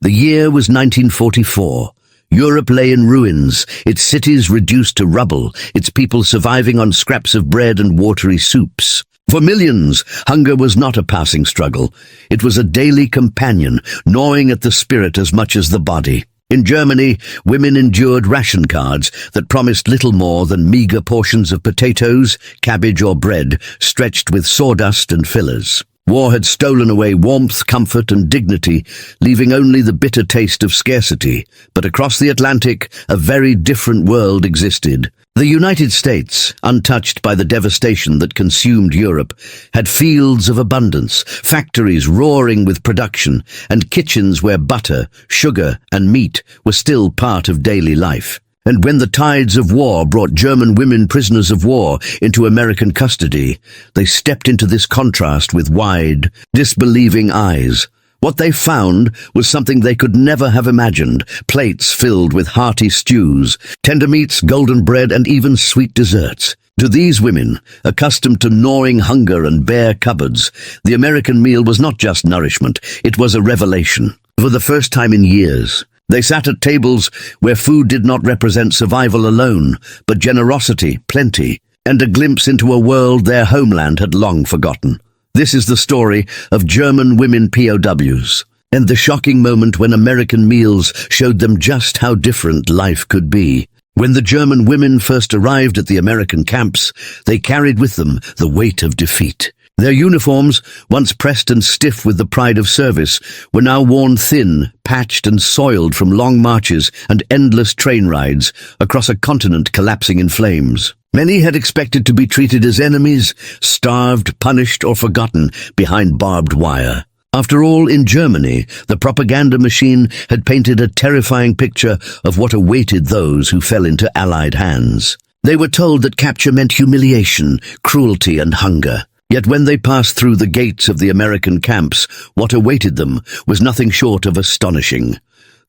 The year was 1944. Europe lay in ruins, its cities reduced to rubble, its people surviving on scraps of bread and watery soups. For millions, hunger was not a passing struggle. It was a daily companion, gnawing at the spirit as much as the body. In Germany, women endured ration cards that promised little more than meager portions of potatoes, cabbage or bread, stretched with sawdust and fillers. War had stolen away warmth, comfort and dignity, leaving only the bitter taste of scarcity. But across the Atlantic, a very different world existed. The United States, untouched by the devastation that consumed Europe, had fields of abundance, factories roaring with production, and kitchens where butter, sugar, and meat were still part of daily life. And when the tides of war brought German women prisoners of war into American custody, they stepped into this contrast with wide, disbelieving eyes. What they found was something they could never have imagined: plates filled with hearty stews, tender meats, golden bread, and even sweet desserts. To these women, accustomed to gnawing hunger and bare cupboards, the American meal was not just nourishment, it was a revelation. For the first time in years, they sat at tables where food did not represent survival alone, but generosity, plenty, and a glimpse into a world their homeland had long forgotten. This is the story of German women POWs, and the shocking moment when American meals showed them just how different life could be. When the German women first arrived at the American camps, they carried with them the weight of defeat. Their uniforms, once pressed and stiff with the pride of service, were now worn thin, patched and soiled from long marches and endless train rides across a continent collapsing in flames. Many had expected to be treated as enemies, starved, punished or forgotten behind barbed wire. After all, in Germany, the propaganda machine had painted a terrifying picture of what awaited those who fell into Allied hands. They were told that capture meant humiliation, cruelty and hunger. Yet when they passed through the gates of the American camps, what awaited them was nothing short of astonishing.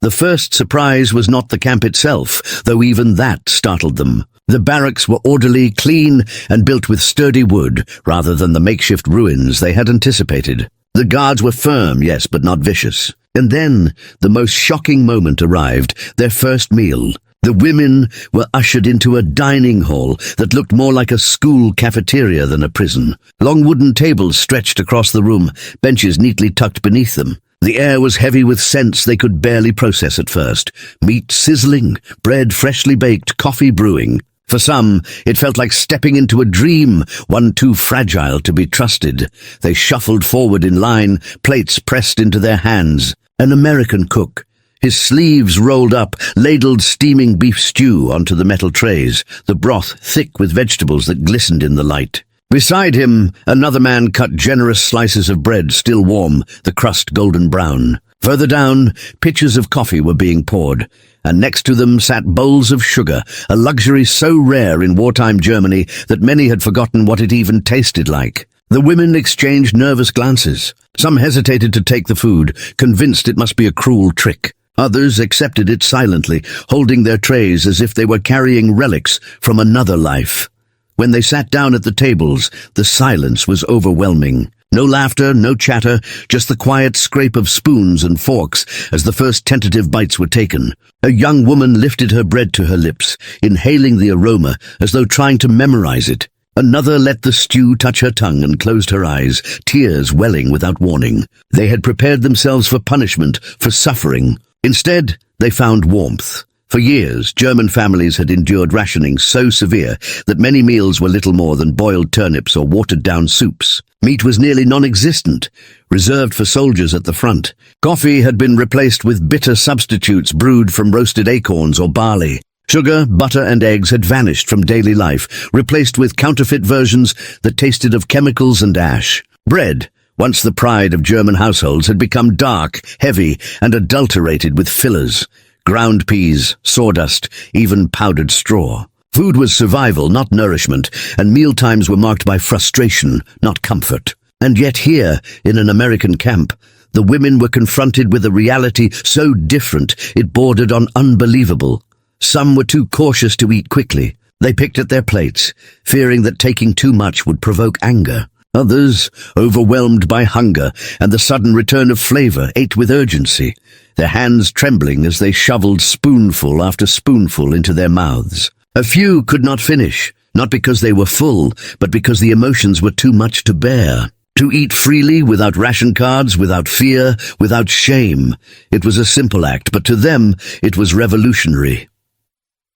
The first surprise was not the camp itself, though even that startled them. The barracks were orderly, clean, and built with sturdy wood, rather than the makeshift ruins they had anticipated. The guards were firm, yes, but not vicious. And then, the most shocking moment arrived, their first meal. The women were ushered into a dining hall that looked more like a school cafeteria than a prison. Long wooden tables stretched across the room, benches neatly tucked beneath them. The air was heavy with scents they could barely process at first. Meat sizzling, bread freshly baked, coffee brewing. For some, it felt like stepping into a dream, one too fragile to be trusted. They shuffled forward in line, plates pressed into their hands. An American cook, his sleeves rolled up, ladled steaming beef stew onto the metal trays, the broth thick with vegetables that glistened in the light. Beside him, another man cut generous slices of bread still warm, the crust golden brown. Further down, pitchers of coffee were being poured, and next to them sat bowls of sugar, a luxury so rare in wartime Germany that many had forgotten what it even tasted like. The women exchanged nervous glances. Some hesitated to take the food, convinced it must be a cruel trick. Others accepted it silently, holding their trays as if they were carrying relics from another life. When they sat down at the tables, the silence was overwhelming. No laughter, no chatter, just the quiet scrape of spoons and forks as the first tentative bites were taken. A young woman lifted her bread to her lips, inhaling the aroma as though trying to memorize it. Another let the stew touch her tongue and closed her eyes, tears welling without warning. They had prepared themselves for punishment, for suffering. Instead, they found warmth. For years, German families had endured rationing so severe that many meals were little more than boiled turnips or watered-down soups. Meat was nearly non-existent, reserved for soldiers at the front. Coffee had been replaced with bitter substitutes brewed from roasted acorns or barley. Sugar, butter and eggs had vanished from daily life, replaced with counterfeit versions that tasted of chemicals and ash. Bread, once the pride of German households, had become dark, heavy, and adulterated with fillers. Ground peas, sawdust, even powdered straw. Food was survival, not nourishment, and mealtimes were marked by frustration, not comfort. And yet here, in an American camp, the women were confronted with a reality so different it bordered on unbelievable. Some were too cautious to eat quickly. They picked at their plates, fearing that taking too much would provoke anger. Others, overwhelmed by hunger and the sudden return of flavor, ate with urgency. their hands trembling as they shoveled spoonful after spoonful into their mouths. A few could not finish, not because they were full, but because the emotions were too much to bear. To eat freely, without ration cards, without fear, without shame. It was a simple act, but to them it was revolutionary.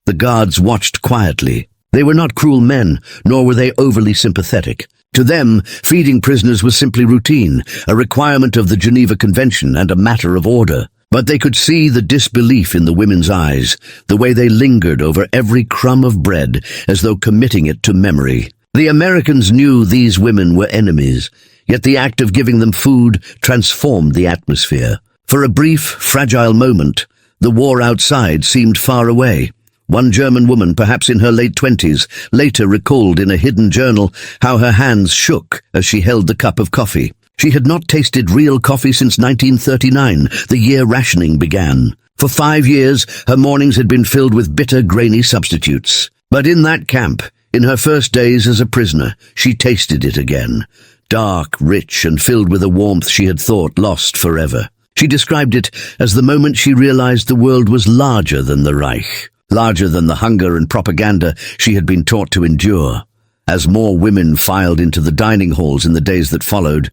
The guards watched quietly. They were not cruel men, nor were they overly sympathetic. To them, feeding prisoners was simply routine, a requirement of the Geneva Convention and a matter of order. But they could see the disbelief in the women's eyes, the way they lingered over every crumb of bread, as though committing it to memory. The Americans knew these women were enemies, yet the act of giving them food transformed the atmosphere. For a brief, fragile moment, the war outside seemed far away. One German woman, perhaps in her late 20s, later recalled in a hidden journal how her hands shook as she held the cup of coffee. She had not tasted real coffee since 1939, the year rationing began. For 5 years, her mornings had been filled with bitter, grainy substitutes. But in that camp, in her first days as a prisoner, she tasted it again. Dark, rich, and filled with a warmth she had thought lost forever. She described it as the moment she realized the world was larger than the Reich, larger than the hunger and propaganda she had been taught to endure. As more women filed into the dining halls in the days that followed,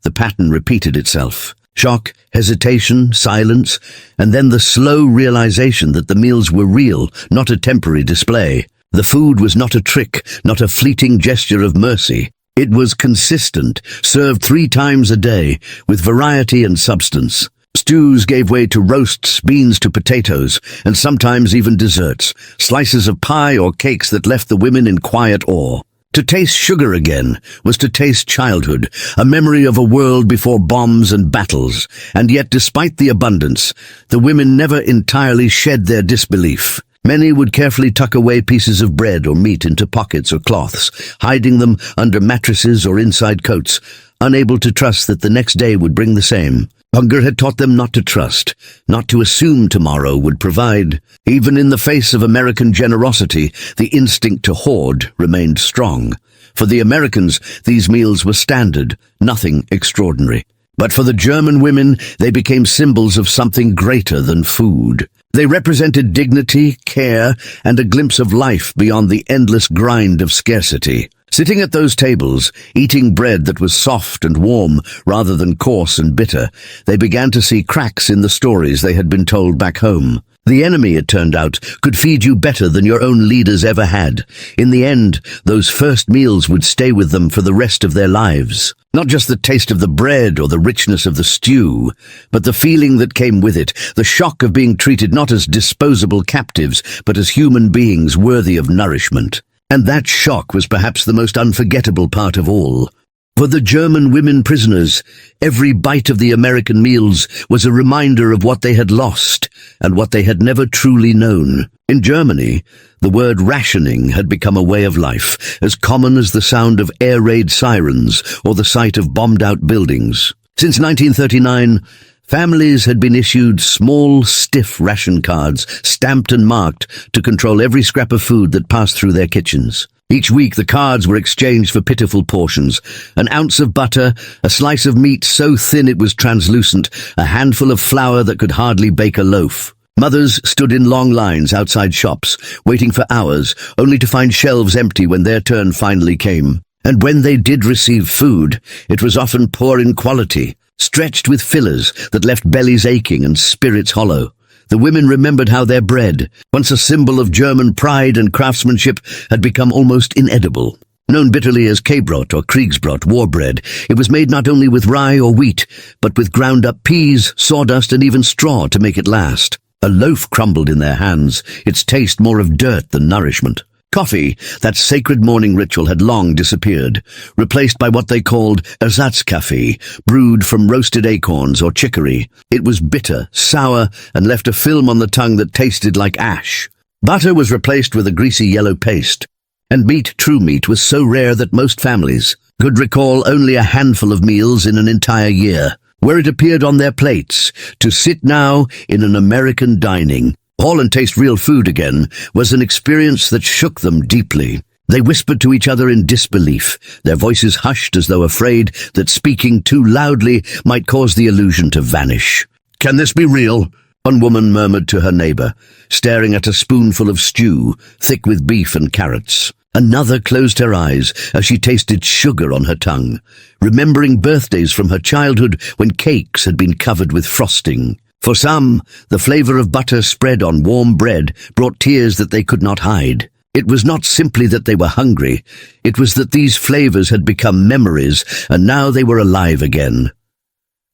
the pattern repeated itself. Shock, hesitation, silence, and then the slow realization that the meals were real, not a temporary display. The food was not a trick, not a fleeting gesture of mercy. It was consistent, served 3 times a day, with variety and substance. Stews gave way to roasts, beans to potatoes, and sometimes even desserts, slices of pie or cakes that left the women in quiet awe. To taste sugar again was to taste childhood, a memory of a world before bombs and battles, and yet despite the abundance, the women never entirely shed their disbelief. Many would carefully tuck away pieces of bread or meat into pockets or cloths, hiding them under mattresses or inside coats, unable to trust that the next day would bring the same. Hunger had taught them not to trust, not to assume tomorrow would provide. Even in the face of American generosity, the instinct to hoard remained strong. For the Americans, these meals were standard, nothing extraordinary. But for the German women, they became symbols of something greater than food. They represented dignity, care, and a glimpse of life beyond the endless grind of scarcity. Sitting at those tables, eating bread that was soft and warm rather than coarse and bitter, they began to see cracks in the stories they had been told back home. The enemy, it turned out, could feed you better than your own leaders ever had. In the end, those first meals would stay with them for the rest of their lives. Not just the taste of the bread or the richness of the stew, but the feeling that came with it, the shock of being treated not as disposable captives, but as human beings worthy of nourishment. And that shock was perhaps the most unforgettable part of all. For the German women prisoners, every bite of the American meals was a reminder of what they had lost and what they had never truly known. In Germany, the word rationing had become a way of life, as common as the sound of air raid sirens or the sight of bombed-out buildings. Since 1939, families had been issued small, stiff ration cards, stamped and marked, to control every scrap of food that passed through their kitchens. Each week the cards were exchanged for pitiful portions: an ounce of butter, a slice of meat so thin it was translucent, a handful of flour that could hardly bake a loaf. Mothers stood in long lines outside shops, waiting for hours, only to find shelves empty when their turn finally came. And when they did receive food, it was often poor in quality, stretched with fillers that left bellies aching and spirits hollow. The women remembered how their bread, once a symbol of German pride and craftsmanship, had become almost inedible. Known bitterly as Käsebrot or Kriegsbrot, war bread, it was made not only with rye or wheat, but with ground-up peas, sawdust, and even straw to make it last. A loaf crumbled in their hands, its taste more of dirt than nourishment. Coffee, that sacred morning ritual, had long disappeared, replaced by what they called Ersatzkaffee, brewed from roasted acorns or chicory. It was bitter, sour, and left a film on the tongue that tasted like ash. Butter was replaced with a greasy yellow paste, and meat, true meat, was so rare that most families could recall only a handful of meals in an entire year, where it appeared on their plates. To sit now in an American dining hall and taste real food again was an experience that shook them deeply. They whispered to each other in disbelief, their voices hushed as though afraid that speaking too loudly might cause the illusion to vanish. Can this be real? One woman murmured to her neighbor, staring at a spoonful of stew, thick with beef and carrots. Another closed her eyes as she tasted sugar on her tongue, remembering birthdays from her childhood when cakes had been covered with frosting. For some, the flavor of butter spread on warm bread brought tears that they could not hide. It was not simply that they were hungry, it was that these flavors had become memories, and now they were alive again.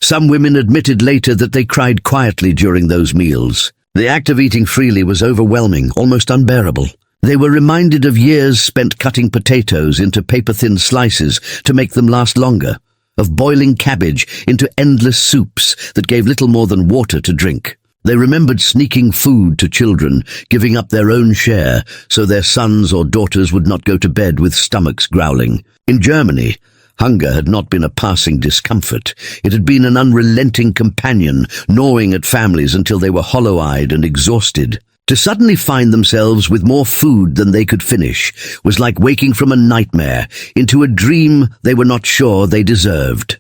Some women admitted later that they cried quietly during those meals. The act of eating freely was overwhelming, almost unbearable. They were reminded of years spent cutting potatoes into paper-thin slices to make them last longer, of boiling cabbage into endless soups that gave little more than water to drink. They remembered sneaking food to children, giving up their own share so their sons or daughters would not go to bed with stomachs growling. In Germany, hunger had not been a passing discomfort. It had been an unrelenting companion, gnawing at families until they were hollow-eyed and exhausted. To suddenly find themselves with more food than they could finish was like waking from a nightmare into a dream they were not sure they deserved.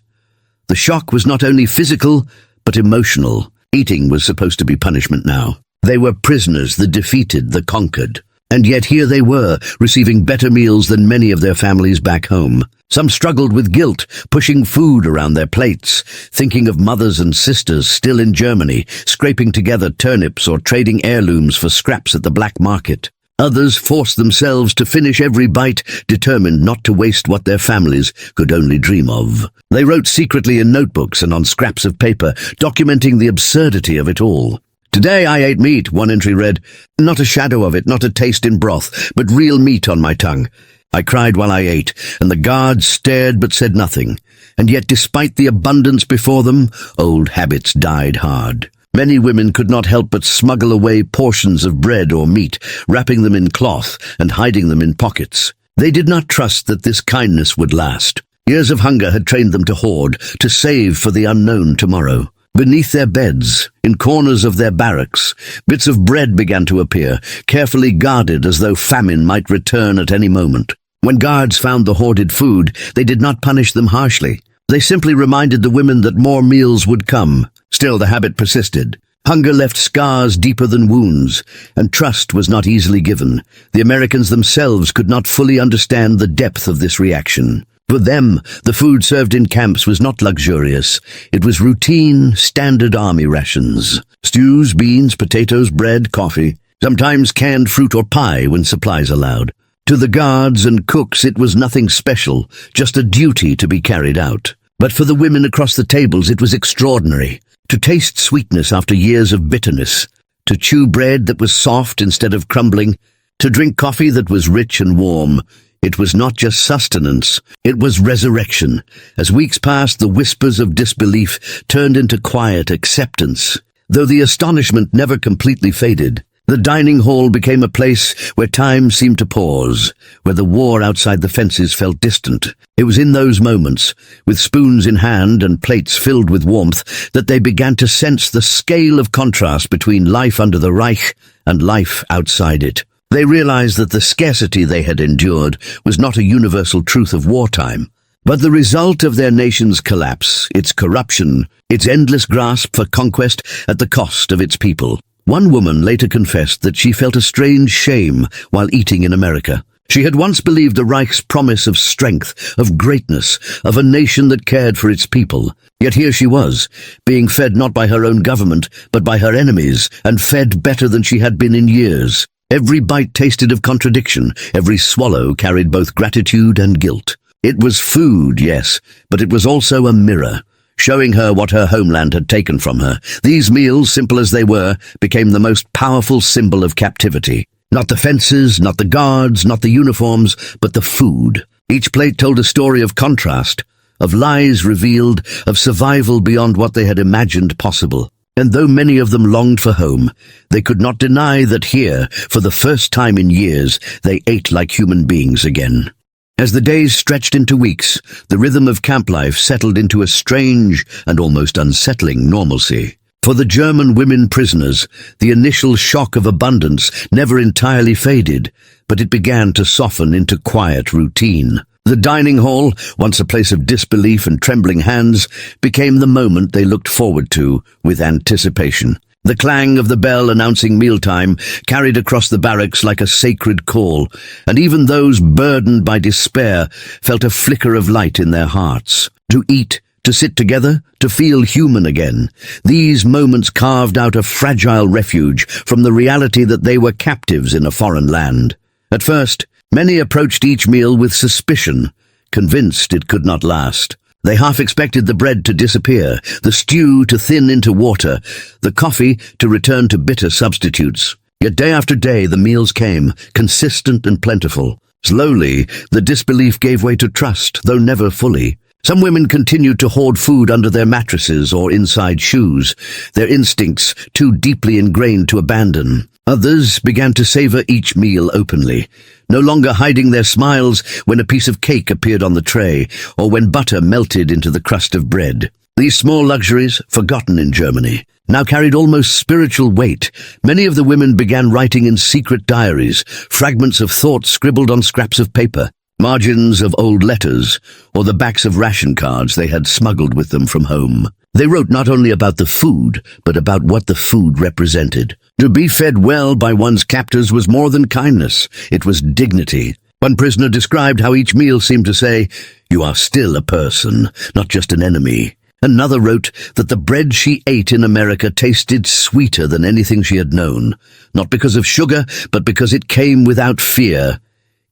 The shock was not only physical, but emotional. Eating was supposed to be punishment now. They were prisoners, the defeated, the conquered. And yet here they were, receiving better meals than many of their families back home. Some struggled with guilt, pushing food around their plates, thinking of mothers and sisters still in Germany, scraping together turnips or trading heirlooms for scraps at the black market. Others forced themselves to finish every bite, determined not to waste what their families could only dream of. They wrote secretly in notebooks and on scraps of paper, documenting the absurdity of it all. "Today I ate meat," one entry read. "Not a shadow of it, not a taste in broth, but real meat on my tongue. I cried while I ate, and the guards stared but said nothing. And yet despite the abundance before them, old habits died hard. Many women could not help but smuggle away portions of bread or meat, wrapping them in cloth and hiding them in pockets. They did not trust that this kindness would last. Years of hunger had trained them to hoard, to save for the unknown tomorrow. Beneath their beds, in corners of their barracks, bits of bread began to appear, carefully guarded as though famine might return at any moment. When guards found the hoarded food, they did not punish them harshly. They simply reminded the women that more meals would come. Still, the habit persisted. Hunger left scars deeper than wounds, and trust was not easily given. The Americans themselves could not fully understand the depth of this reaction. For them, the food served in camps was not luxurious. It was routine, standard army rations. Stews, beans, potatoes, bread, coffee. Sometimes canned fruit or pie when supplies allowed. To the guards and cooks it was nothing special, just a duty to be carried out. But for the women across the tables it was extraordinary. To taste sweetness after years of bitterness. To chew bread that was soft instead of crumbling. To drink coffee that was rich and warm. It was not just sustenance, it was resurrection. As weeks passed, the whispers of disbelief turned into quiet acceptance. Though the astonishment never completely faded, the dining hall became a place where time seemed to pause, where the war outside the fences felt distant. It was in those moments, with spoons in hand and plates filled with warmth, that they began to sense the scale of contrast between life under the Reich and life outside it. They realized that the scarcity they had endured was not a universal truth of wartime, but the result of their nation's collapse, its corruption, its endless grasp for conquest at the cost of its people. One woman later confessed that she felt a strange shame while eating in America. She had once believed the Reich's promise of strength, of greatness, of a nation that cared for its people. Yet here she was, being fed not by her own government, but by her enemies, and fed better than she had been in years. Every bite tasted of contradiction, every swallow carried both gratitude and guilt. It was food, yes, but it was also a mirror, showing her what her homeland had taken from her. These meals, simple as they were, became the most powerful symbol of captivity. Not the fences, not the guards, not the uniforms, but the food. Each plate told a story of contrast, of lies revealed, of survival beyond what they had imagined possible. And though many of them longed for home, they could not deny that here, for the first time in years, they ate like human beings again. As the days stretched into weeks, the rhythm of camp life settled into a strange and almost unsettling normalcy. For the German women prisoners, the initial shock of abundance never entirely faded, but it began to soften into quiet routine. The dining hall, once a place of disbelief and trembling hands, became the moment they looked forward to with anticipation. The clang of the bell announcing mealtime carried across the barracks like a sacred call, and even those burdened by despair felt a flicker of light in their hearts. To eat, to sit together, to feel human again. These moments carved out a fragile refuge from the reality that they were captives in a foreign land. At first, many approached each meal with suspicion, convinced it could not last. They half expected the bread to disappear, the stew to thin into water, the coffee to return to bitter substitutes. Yet day after day the meals came, consistent and plentiful. Slowly, the disbelief gave way to trust, though never fully. Some women continued to hoard food under their mattresses or inside shoes, their instincts too deeply ingrained to abandon. Others began to savor each meal openly, no longer hiding their smiles when a piece of cake appeared on the tray or when butter melted into the crust of bread. These small luxuries, forgotten in Germany, now carried almost spiritual weight. Many of the women began writing in secret diaries, fragments of thought scribbled on scraps of paper, margins of old letters, or the backs of ration cards they had smuggled with them from home. They wrote not only about the food, but about what the food represented. To be fed well by one's captors was more than kindness, it was dignity. One prisoner described how each meal seemed to say, "You are still a person, not just an enemy." Another wrote that the bread she ate in America tasted sweeter than anything she had known, not because of sugar, but because it came without fear.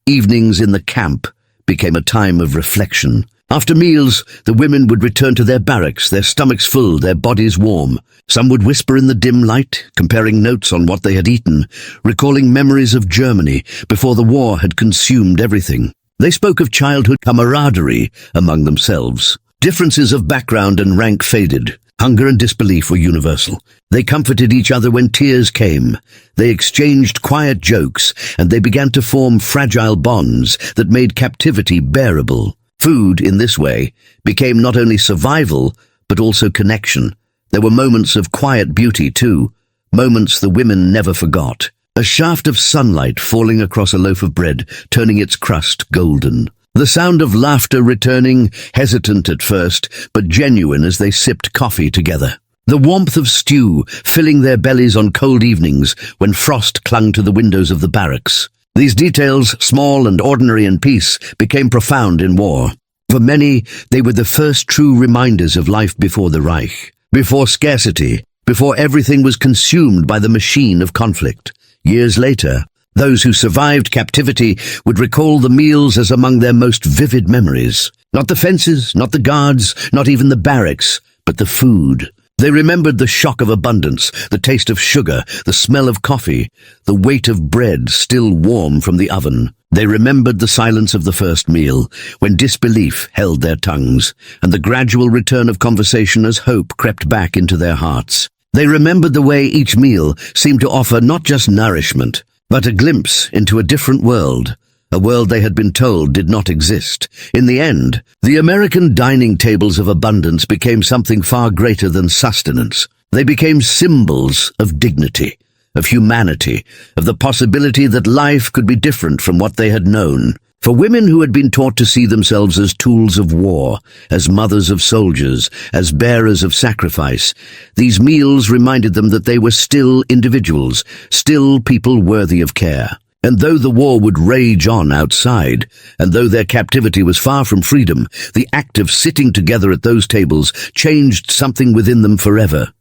Evenings in the camp became a time of reflection. After meals, the women would return to their barracks, their stomachs full, their bodies warm. Some would whisper in the dim light, comparing notes on what they had eaten, recalling memories of Germany before the war had consumed everything. They spoke of childhood camaraderie among themselves. Differences of background and rank faded. Hunger and disbelief were universal. They comforted each other when tears came. They exchanged quiet jokes, and they began to form fragile bonds that made captivity bearable. Food, in this way, became not only survival, but also connection. There were moments of quiet beauty, too, moments the women never forgot. A shaft of sunlight falling across a loaf of bread, turning its crust golden. The sound of laughter returning, hesitant at first, but genuine as they sipped coffee together. The warmth of stew filling their bellies on cold evenings when frost clung to the windows of the barracks. These details, small and ordinary in peace, became profound in war. For many, they were the first true reminders of life before the Reich, before scarcity, before everything was consumed by the machine of conflict. Years later, those who survived captivity would recall the meals as among their most vivid memories. Not the fences, not the guards, not even the barracks, but the food. They remembered the shock of abundance, the taste of sugar, the smell of coffee, the weight of bread still warm from the oven. They remembered the silence of the first meal, when disbelief held their tongues, and the gradual return of conversation as hope crept back into their hearts. They remembered the way each meal seemed to offer not just nourishment, but a glimpse into a different world, a world they had been told did not exist. In the end, the American dining tables of abundance became something far greater than sustenance. They became symbols of dignity, of humanity, of the possibility that life could be different from what they had known. For women who had been taught to see themselves as tools of war, as mothers of soldiers, as bearers of sacrifice, these meals reminded them that they were still individuals, still people worthy of care. And though the war would rage on outside, and though their captivity was far from freedom, the act of sitting together at those tables changed something within them forever.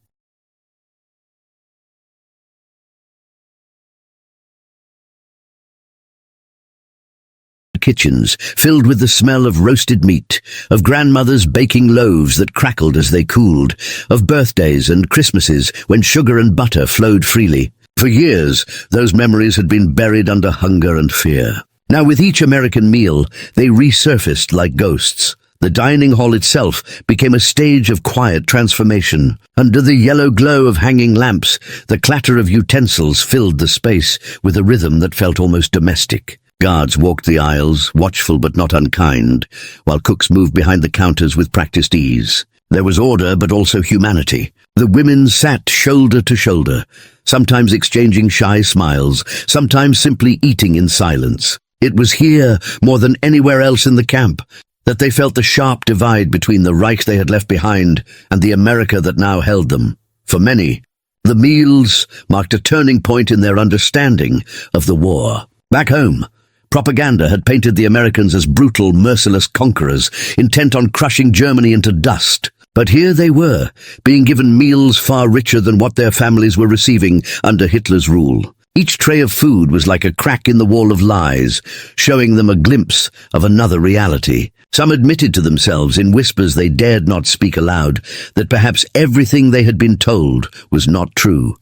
Kitchens filled with the smell of roasted meat, of grandmothers baking loaves that crackled as they cooled, of birthdays and Christmases when sugar and butter flowed freely. For years, those memories had been buried under hunger and fear. Now with each American meal, they resurfaced like ghosts. The dining hall itself became a stage of quiet transformation. Under the yellow glow of hanging lamps, the clatter of utensils filled the space with a rhythm that felt almost domestic. Guards walked the aisles, watchful but not unkind, while cooks moved behind the counters with practiced ease. There was order but also humanity. The women sat shoulder to shoulder, sometimes exchanging shy smiles, sometimes simply eating in silence. It was here, more than anywhere else in the camp, that they felt the sharp divide between the Reich they had left behind and the America that now held them. For many, the meals marked a turning point in their understanding of the war. Back home, propaganda had painted the Americans as brutal, merciless conquerors, intent on crushing Germany into dust. But here they were, being given meals far richer than what their families were receiving under Hitler's rule. Each tray of food was like a crack in the wall of lies, showing them a glimpse of another reality. Some admitted to themselves in whispers they dared not speak aloud that perhaps everything they had been told was not true.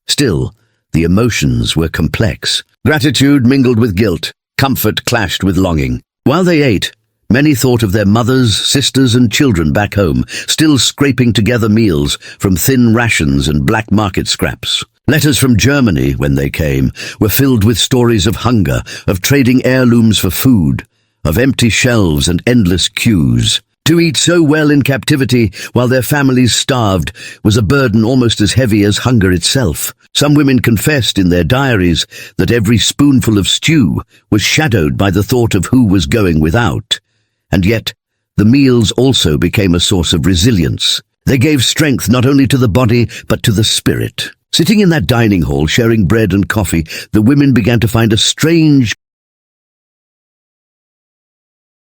Still, the emotions were complex. Gratitude mingled with guilt, comfort clashed with longing. While they ate, many thought of their mothers, sisters, and children back home, still scraping together meals from thin rations and black market scraps. Letters from Germany, when they came, were filled with stories of hunger, of trading heirlooms for food, of empty shelves and endless queues. To eat so well in captivity while their families starved was a burden almost as heavy as hunger itself. Some women confessed in their diaries that every spoonful of stew was shadowed by the thought of who was going without. And yet, the meals also became a source of resilience. They gave strength not only to the body, but to the spirit. Sitting in that dining hall, sharing bread and coffee, the women began to find a strange,